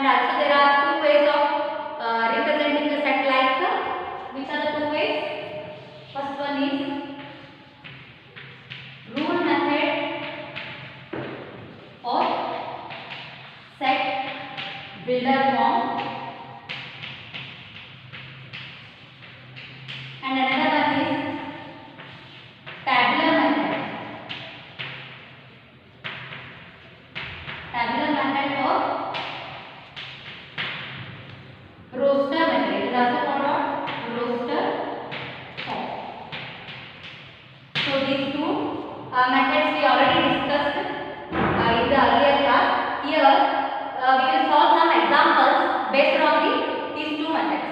And also there are two ways of representing the set like which are the two ways? First one is rule method or set builder form, and another one is tabular method. Tabular method or roster method. It is also called roster form. So these two methods we already discussed in the earlier class. Here we will solve some examples based on these two methods.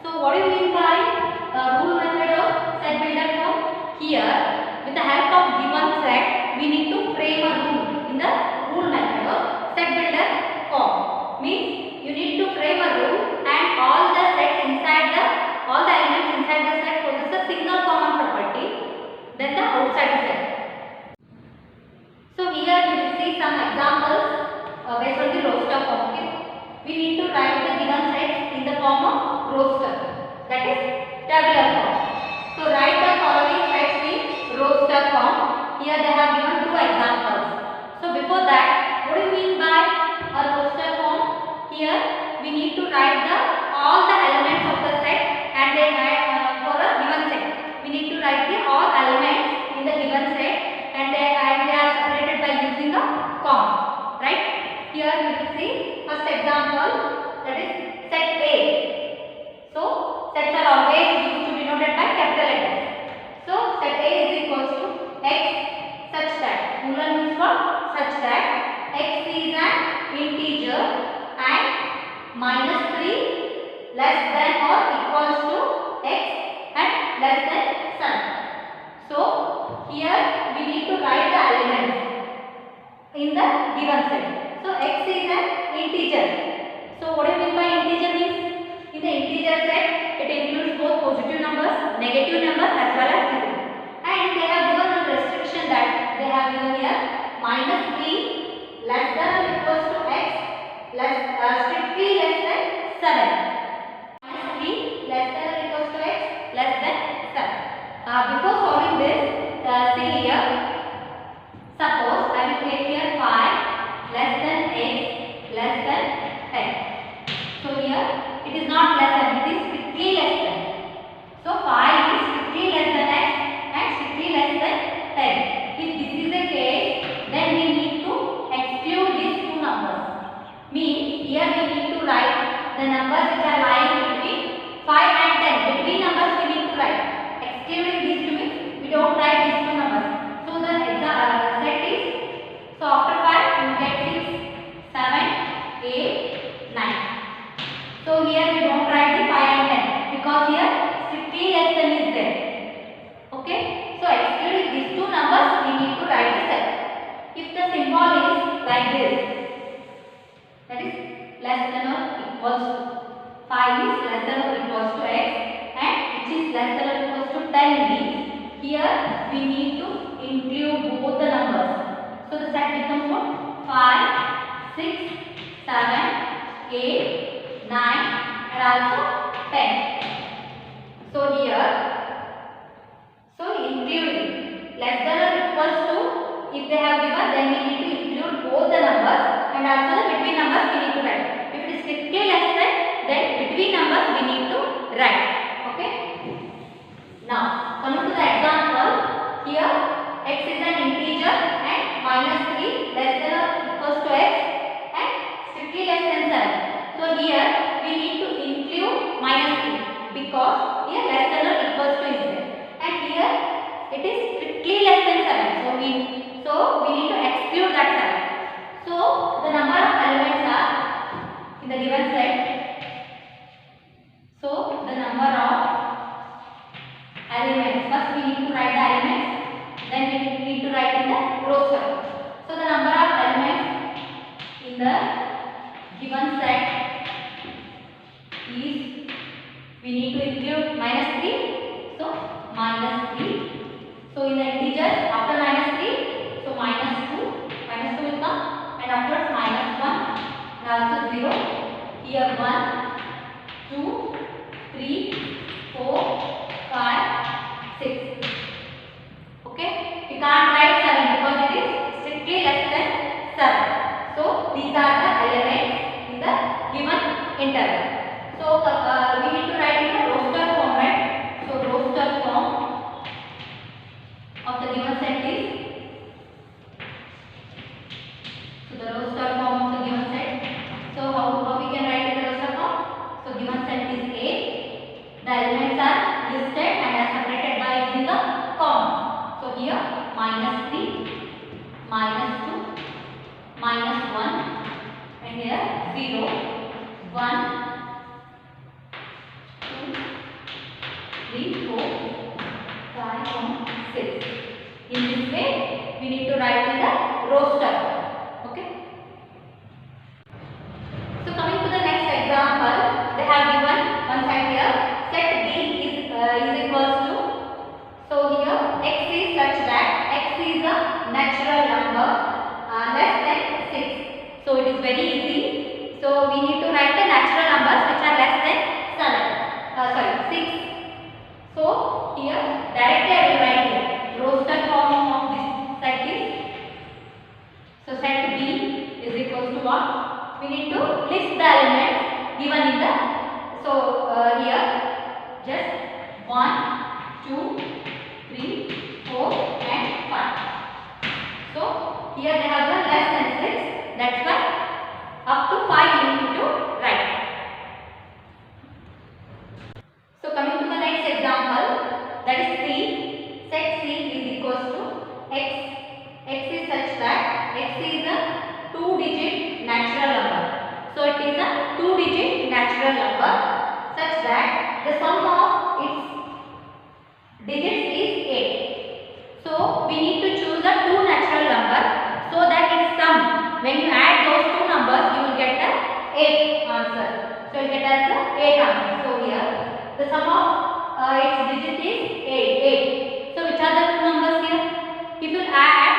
So what do you mean by rule method or set builder form? Here, with the help of given set, we need to frame a rule in the rule method or set builder form. Means you need to frame a rule and all the elements inside the set possess a single common property than the outside set. So here we will see some examples based on the roster form. Okay? We need to write the given sets in the form of roster, that is tabular form. So write the following sets in roster form. Here they have given two examples. So before that, what do you mean by a roster form? Here we need to write all the elements of the set, and then for a given set we need to write the all elements in the given set, and they are separated by using a comma. Right? Here we will see first example, that is set A. So sets are always used to be denoted by capital letters. So set A is equals to x such that, Muller means what? Such that x is an integer and minus 3 less than or equals to x and less than 7. So here we need to write the elements in the given set. So x is an integer. So what do you mean by integer means? In the integer set, it includes both positive numbers, negative numbers as well as 0. And they have given a restriction that they have given here minus 3 less than or equals to x strictly less than 7. Minus 3 less than or equals to x less than 7. Before solving this, see here. Suppose I will take here 5 less than x less than 10. So here it is not less than, it is strictly less than. So 5 is strictly less than x and strictly less than 10. If this is the case, then we need to exclude these two numbers. Means here we need to write the numbers which are lying between 5 and 10. Between numbers we need to write. Excluding these two means we don't write these two numbers. So the set is, so after 5 you get 6, 7, 8, 9. So here we don't write the 5 and 10 because here strictly less than is there. Okay. So excluding these two numbers we need to write the set. If the symbol is like this, that is less than or equals to 5 is less than or equals to x and which is less than or equals to 10 means here we need to include both the numbers. So the set becomes what? 5, 6, 7, 8, 9 and also 10. So here, so including less than or equals to, if they have given, then we need to include both the numbers and also the between numbers we need to write. If it is strictly less than, then between numbers we need to write. Okay. Now coming to the example, here x is an integer and minus 3 less than or equals to x and strictly less than 7. So here we need to include minus 3 because here less than or equals to is there, and here it is strictly less than 7. So we need to exclude that 7. So the number of elements are in the given set. So the number of elements, first we need to write the elements, then we need to write in the roster. So the number of elements in the given set is, we need to include minus 3. So minus 3. So in the integers after minus 3, so minus 2 will come, and afterwards minus 1 and also 0 here 1, 2, 3, 4, 5, 6. Okay, we can't write 7 because it is strictly less than 7. So these are the elements in the given interval. So we need to write in the roster form, right? So roster form of the given set is, so the roster form of the given set. So how we can write in the roster form? So given set is A. The elements are listed and are separated by using the comma. So here -3, -2, -1, and here 0, 1, 2, 3, 4, 5, 6. In this way, we need to write in the roster. Okay. So coming to the next example, they have given one side here. Set B is equals to. So here x is such that x is a natural number less than 6. So it is very easy. So we need to write the natural numbers which are less than 6. So here directly I will write here roster form of this set is. So set B is equals to what? We need to list the elements given in the. So here just 1, 2, 3, 4 and 5. So here they have the less than 6. That's why up to 5 you need to write. So coming to the next example, that is C. Set C is equals to x. X is such that x is a 2-digit natural number. So it is a 2-digit natural number such that the sum of its digits is 8. So we need to choose a 2 natural number so that its sum, when you add those 2 numbers, you will get the 8 answer. So you get as the 8 answer. So here the sum of its digit is 8. So which are the 2 numbers here? If you add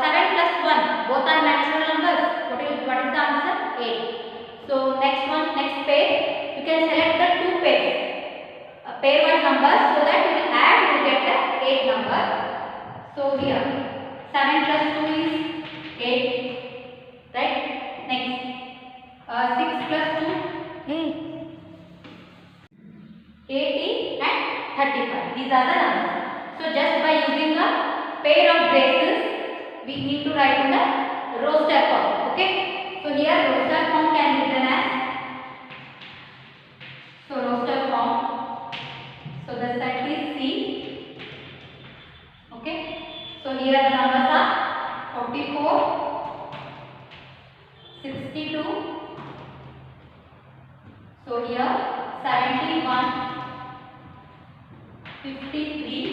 7 plus 1, both are natural numbers. What is the answer? 8. So next pair, you can select the 2 pairs. Pairwise numbers, so that you will add, you will get the 8 number. So here 7 plus 2 is 8, right? Next 6 plus 2 80 and 35. These are the numbers. So just by using a pair of braces, we need to write in the roster form. Okay. So here roster form can be written as, so roster form. So the set is C. Okay. So here the numbers are 44, 62. So here 71, 53,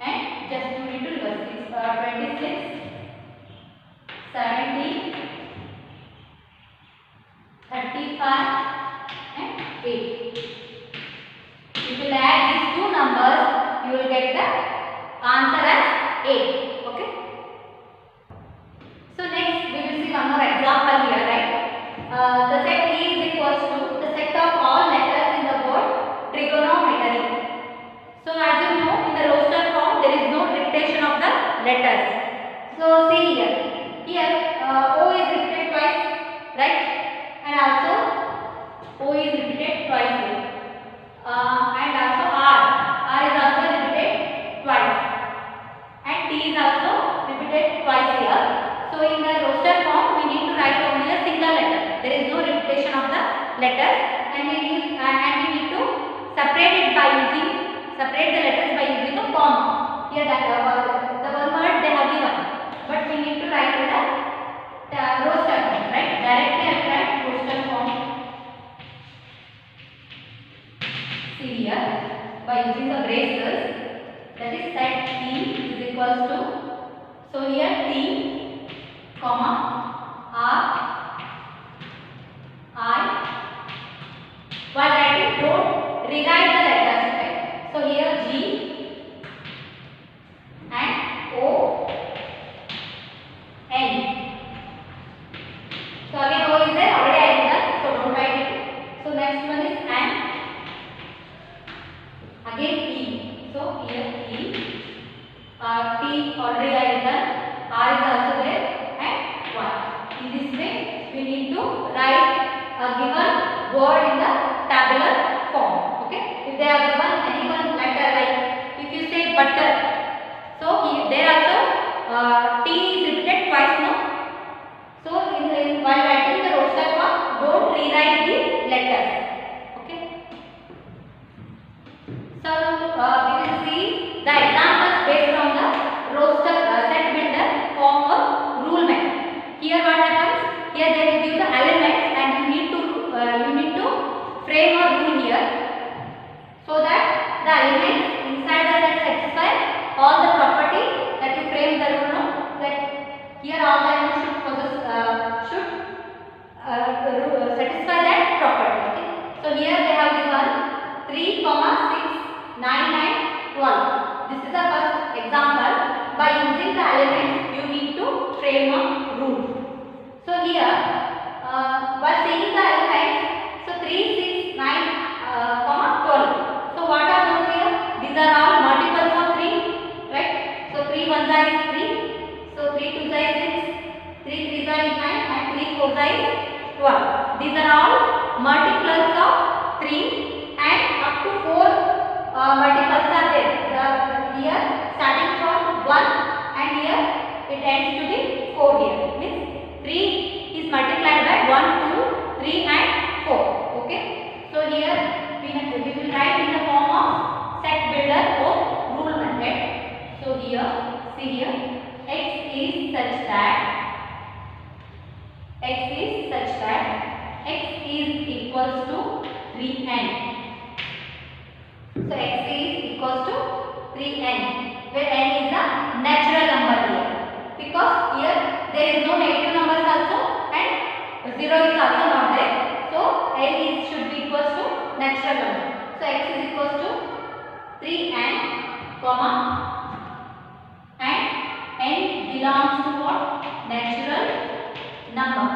and just to read to reverse 26, 70, 35 and 8. If you add these 2 numbers, you will get the answer as 8. Okay. So next we will see one more example here, right? The set E is equals to the set of all letters in the word trigonometry. So as you know, in the roster form there is no repetition of the letters. So see here. Here O is repeated twice, right? And also O is repeated twice here. And also R is also repeated twice. And T is also repeated twice here. So in the roster form, we need to write only a single letter. There is no repetition of the letters, and we need to separate the letters by using a comma. Here the one word they have given, but we need to write in the roster form, right? Directly I write roster form. See here, by using the braces, that is set T is equals to, so here T, comma, R, I. While writing, don't rewrite the letters, right? So here G and O, N. So again O is there, already I need to write a given word in the tabular form. Okay, if they are given any one letter, like if you say butter, so there also T is repeated twice, no? So while writing the roster form, don't rewrite the letters. Okay. So we will see the examples based on the roster set builder form of rule method. Here what happens? Here they will give the elements and you need to frame a rule here, so that the elements inside the set satisfy all the property that you frame the rule on. That here all the elements should satisfy that property. Okay. So here they have given 3, 6, 9, 9, 12. This is the first example. By using the elements, you need to frame a rule. So here, by seeing the elements, so 3, 6, 9, 12. So what are those here? These are all multiples of 3, right? So 3 1 is 3. So 3 2 is 6. 3 3 is 9 and 3 4 is 12. These are all multiples of 3 and up to 4 multiples are there. Here starting from 1 and here it ends to the 4 here. Means 3 is multiplied by 1, 2, 3 and 4. Okay. So here we will write in the form of set builder or rule method. So here, see here, x is such that x is equals to 3n. So x is equals to 3n, where n is the natural number here, because here there is no negative numbers also and 0 is also not there. So n should be equals to natural number. So x is equals to 3n, comma, and n belongs to what? Natural number,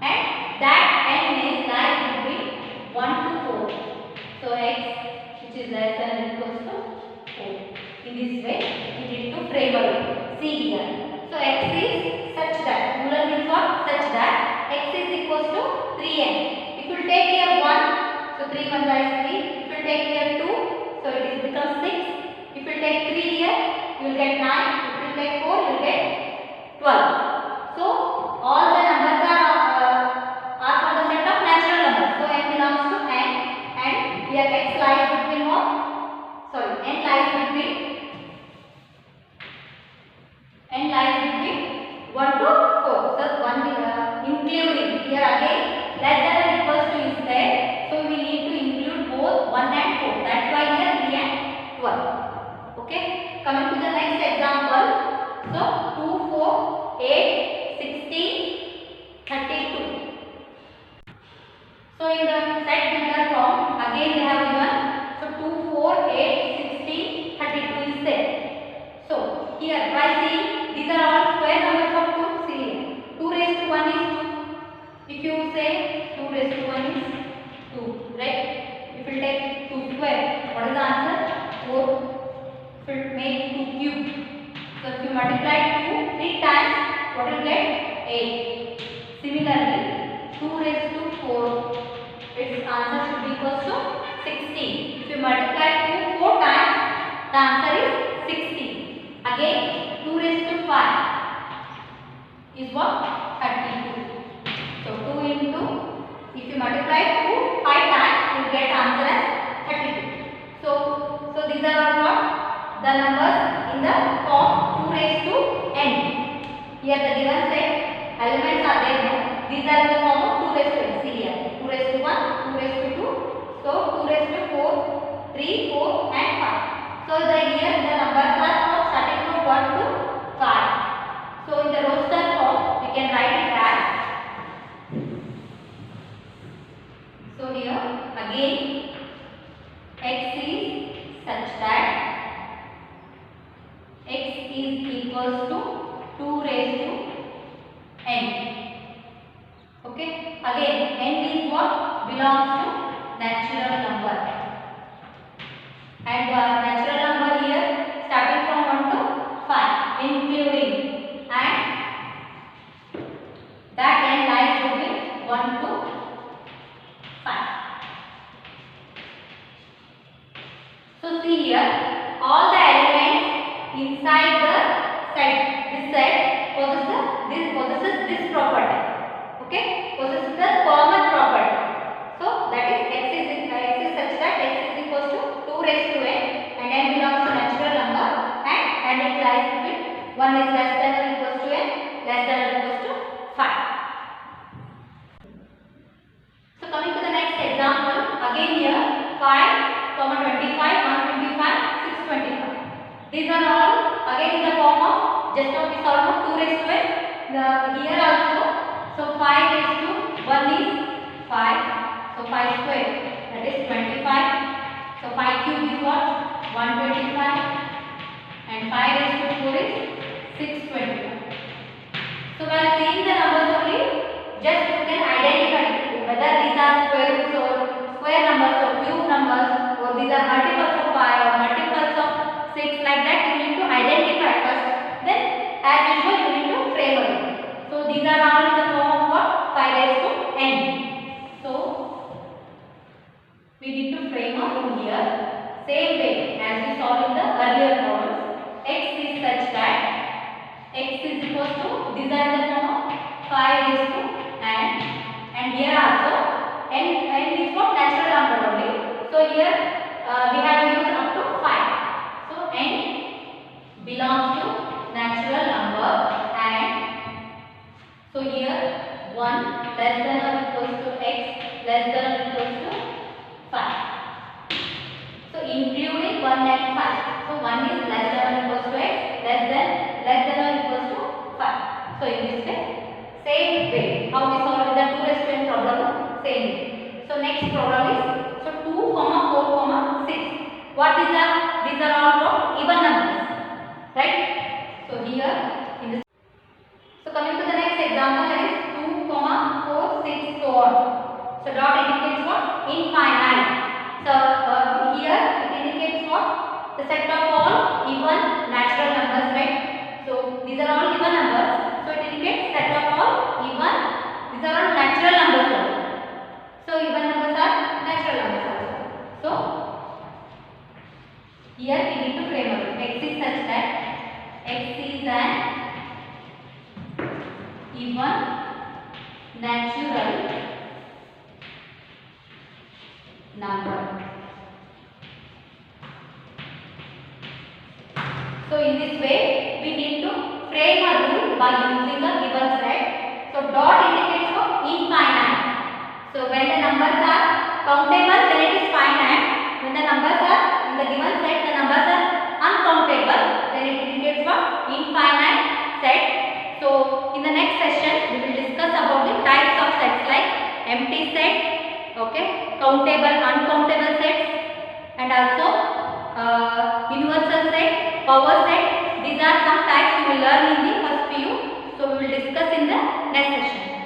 and that n is lies between 1 to 4. So x which is less than or equals to 4. In this way, we need to frame a rule. See here. So x is such that, ruler means what? Such that x is equals to 3n. If you take here 1, so 3 1 is 3. If you take here 2, so it is becomes 6. If you take 3 here, you will get 9. If you take 4, you will get 12. So all the numbers are from the set of natural numbers. So n belongs to n, and here x lies between what? Sorry, n lies between 1 to 4. So 1 including here again less than or equals to is there. So we need to include both 1 and 4. That's why here 3 and 12. Okay. Coming to the next example. So 2, 4, 8, 16, 32. So in the set builder form, again they have given, so 2, 4, 8, 16, 32 is there. So here by seeing these are all square numbers of 2. See here, 2 raised to 1 is 2. If you say 2 raised to 1 is 2, right? If you take 2 square, what is the answer? 4. If you make 2 cube, so if you multiply 2 3 times, what will get? 8. Similarly, 2 raised to 4, its answer should be equals to 16. If you multiply 2 4 times, the answer is 16. Again, 2 raised to 5 is what? 32. So 2 into, if you multiply 2 5 times, you will get answer as 32. So these are what? The numbers in the form 2 raised to n. Here the given set elements are there. No? These are in the form of 2 raised to n. See here, 2 raised to 1, 2 raised to 2. So 2 raised to 4, 3, 4 and 5. So here the numbers are starting from 1 to 5. So in the roster form, we can write it as, so here again x is such that x is equals to 2 raised to n. Okay. Again, n is what? Belongs to natural number. And natural number here starting from 1 to 5, including, and that n lies between again here 5, 25, 125, 625. These are all again in the form of just now we solved 2 raised to n. Here also, so 5 raised to 1 is 5, so 5 square, that is 25. So 5 cube is what? 125, and 5 raised to 4 is 625. So while seeing the numbers only, just you can identify whether these are square roots or square numbers or cube numbers, or these are multiples of 5 or multiples of 6, like that you need to identify first. Then as usual you need to frame it. So these are all in the form of what? 5 raised to n. So we need to frame up in here same way as we saw in the earlier problems. X is such that x is equals to, these are in the form of 5 raised to n, and here also n is what? Natural number only. So here we have used up to 5. So n belongs to natural number, and so here 1 less than or equals to x less than or equals to 5. So including 1 and 5. So 1 is less than or equals to x, less than or equals to 5. So in this way, same way how we solve the 2 raised to n problem, same way. So next problem is, so 2, 4, 6. What is that? These are all what? Even numbers, right? So here in this, so coming to the next example, that is 2, 4, 6, so on. So dot indicates what? Infinite. So here it indicates what? The set of all even natural numbers, right? So these are all even numbers. So it indicates set of all even. These are all natural numbers also. So even numbers are natural numbers also. So here we need to frame up. X is such that x is an even natural number. So in this way we need to frame a rule by using a given set. So dot indicates for infinite. So when the numbers are countable, then it is finite. When the numbers are in the given set, the numbers are uncountable, then it indicates for infinite set. So in the next session we will discuss about the types of sets like empty set, okay, countable, uncountable sets, and also universal set, power set. These are some types you will learn in the first PU. So we will discuss in the next session.